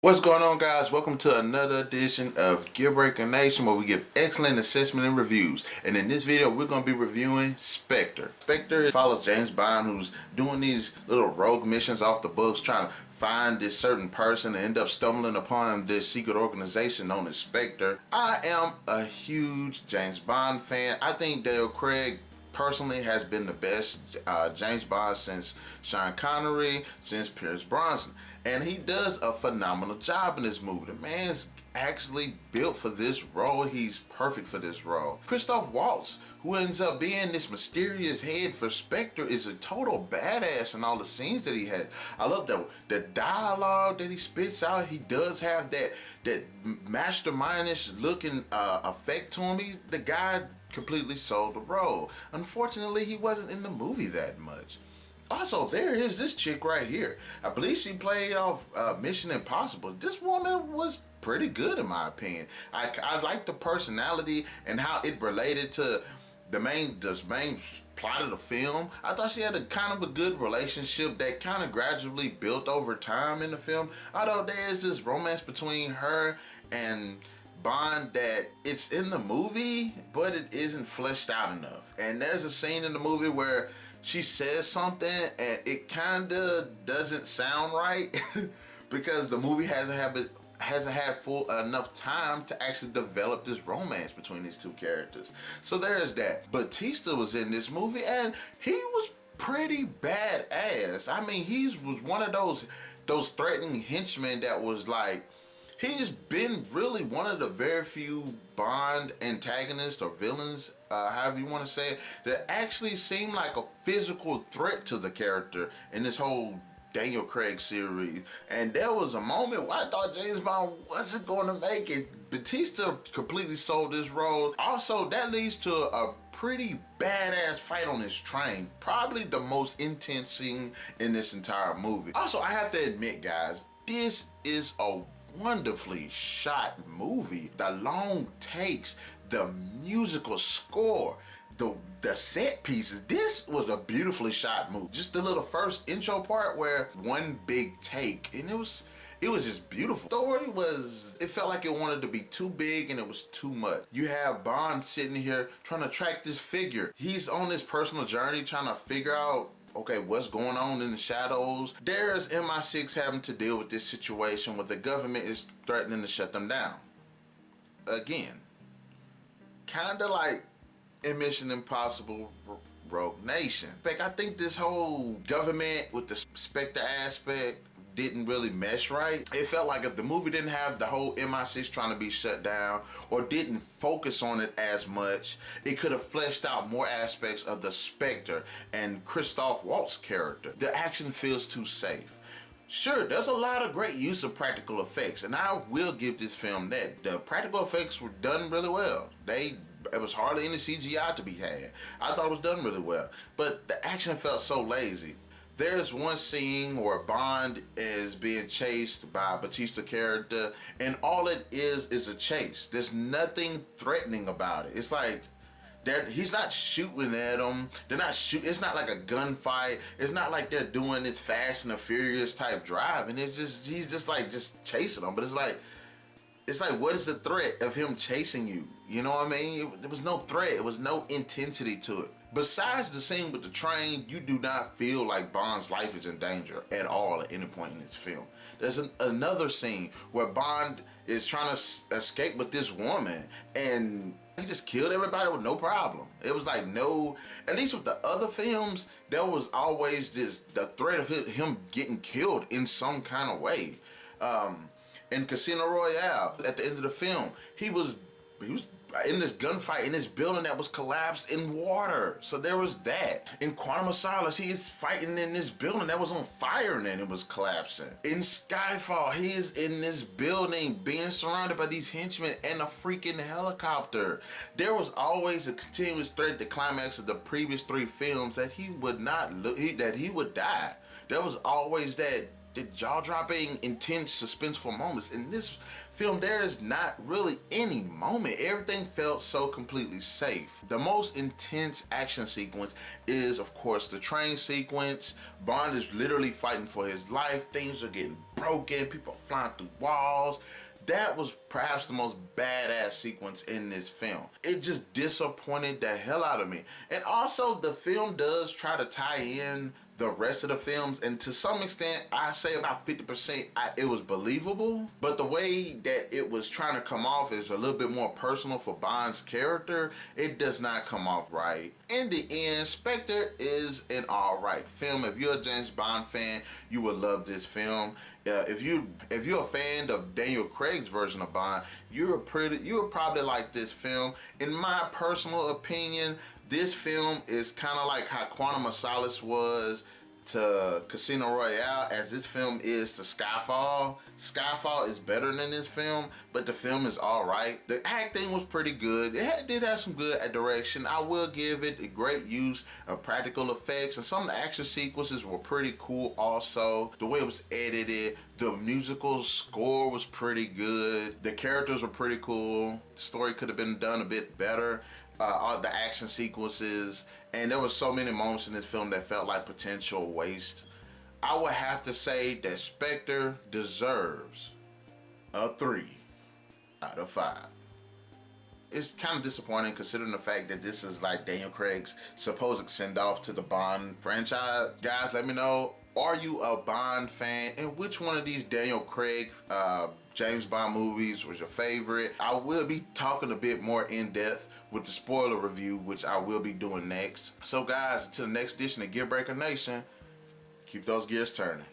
What's going on, guys? Welcome to another edition of Gear Breaker Nation, where we give excellent assessment and reviews. And in this video, we're going to be reviewing Spectre. Spectre follows James Bond, who's doing these little rogue missions off the books, trying to find this certain person and end up stumbling upon this secret organization known as Spectre. I am a huge James Bond fan. I think Daniel Craig personally has been the best James Bond since Sean Connery, since Pierce Brosnan, and he does a phenomenal job in this movie. The man's actually built for this role. He's perfect for this role. Christoph Waltz, who ends up being this mysterious head for Spectre, is a total badass in all the scenes that he had. I love the dialogue that he spits out. He does have that mastermindish looking effect to him. He's the guy completely sold the role. Unfortunately, he wasn't in the movie that much. Also, there is this chick right here. I believe she played off Mission Impossible. This woman was pretty good in my opinion. I like the personality and how it related to the main plot of the film. I thought she had a kind of a good relationship that kind of gradually built over time in the film. Although there is this romance between her and Bond that it's in the movie, but it isn't fleshed out enough. And there's a scene in the movie where she says something and it kind of doesn't sound right because the movie hasn't had full enough time to actually develop this romance between these two characters. So there's that. Bautista was in this movie and he was pretty badass. I mean, he was one of those threatening henchmen that was like, he's been really one of the very few Bond antagonists or villains, however you want to say it, that actually seemed like a physical threat to the character in this whole Daniel Craig series. And there was a moment where I thought James Bond wasn't going to make it. Bautista completely sold this role. Also, that leads to a pretty badass fight on this train. Probably the most intense scene in this entire movie. Also, I have to admit, guys, this is a wonderfully shot movie. The long takes, the musical score, the set pieces. This was a beautifully shot movie. Just the little first intro part where one big take, and it was just beautiful. The story it felt like it wanted to be too big and it was too much. You have Bond sitting here trying to track this figure. He's on this personal journey trying to figure out, okay, what's going on in the shadows? There's MI6 having to deal with this situation where the government is threatening to shut them down. Again, kind of like in Mission Impossible Rogue Nation. In fact, I think this whole government with the Spectre aspect didn't really mesh right. It felt like if the movie didn't have the whole MI6 trying to be shut down or didn't focus on it as much, it could have fleshed out more aspects of the Spectre and Christoph Waltz character. The action feels too safe. Sure, there's a lot of great use of practical effects, and I will give this film that. The practical effects were done really well. It was hardly any CGI to be had. I thought it was done really well, but the action felt so lazy. There's one scene where Bond is being chased by a Bautista character, and all it is a chase. There's nothing threatening about it. It's like he's not shooting at them. They're not shooting. It's not like a gunfight. It's not like they're doing this Fast and the Furious type drive, and he's just chasing them. But it's like, what is the threat of him chasing you? You know what I mean? There was no threat. There was no intensity to it. Besides the scene with the train, you do not feel like Bond's life is in danger at all at any point in this film. There's another scene where Bond is trying to escape with this woman, and he just killed everybody with no problem. It was like at least with the other films, there was always the threat of him getting killed in some kind of way. In Casino Royale, at the end of the film, he was in this gunfight in this building that was collapsed in water. So there was that. In Quantum of Solace, he is fighting in this building that was on fire and then it was collapsing. In Skyfall, he is in this building being surrounded by these henchmen and a freaking helicopter. There was always a continuous threat, the climax of the previous three films, that he would die. There was always that the jaw-dropping, intense, suspenseful moments. In this film, there is not really any moment. Everything felt so completely safe. The most intense action sequence is, of course, the train sequence. Bond is literally fighting for his life. Things are getting broken. People are flying through walls. That was perhaps the most badass sequence in this film. It just disappointed the hell out of me. And also, the film does try to tie in the rest of the films, and to some extent, I say about 50%, it was believable. But the way that it was trying to come off is a little bit more personal for Bond's character. It does not come off right. In the end, Spectre is an alright film. If you're a James Bond fan, you will love this film. If you're a fan of Daniel Craig's version of Bond, you would probably like this film. In my personal opinion, this film is kind of like how Quantum of Solace was to Casino Royale, as this film is to Skyfall. Skyfall is better than this film, but the film is alright. The acting was pretty good. It did have some good direction. I will give it a great use of practical effects, and some of the action sequences were pretty cool also. The way it was edited, the musical score was pretty good. The characters were pretty cool. The story could have been done a bit better. All the action sequences, and there were so many moments in this film that felt like potential waste. I would have to say that Spectre deserves a 3 out of 5. It's kind of disappointing considering the fact that this is like Daniel Craig's supposed send-off to the Bond franchise. Guys, let me know, are you a Bond fan, and which one of these Daniel Craig James Bond movies was your favorite? I will be talking a bit more in depth with the spoiler review, which I will be doing next. So guys, until the next edition of Gearbreaker Nation, keep those gears turning.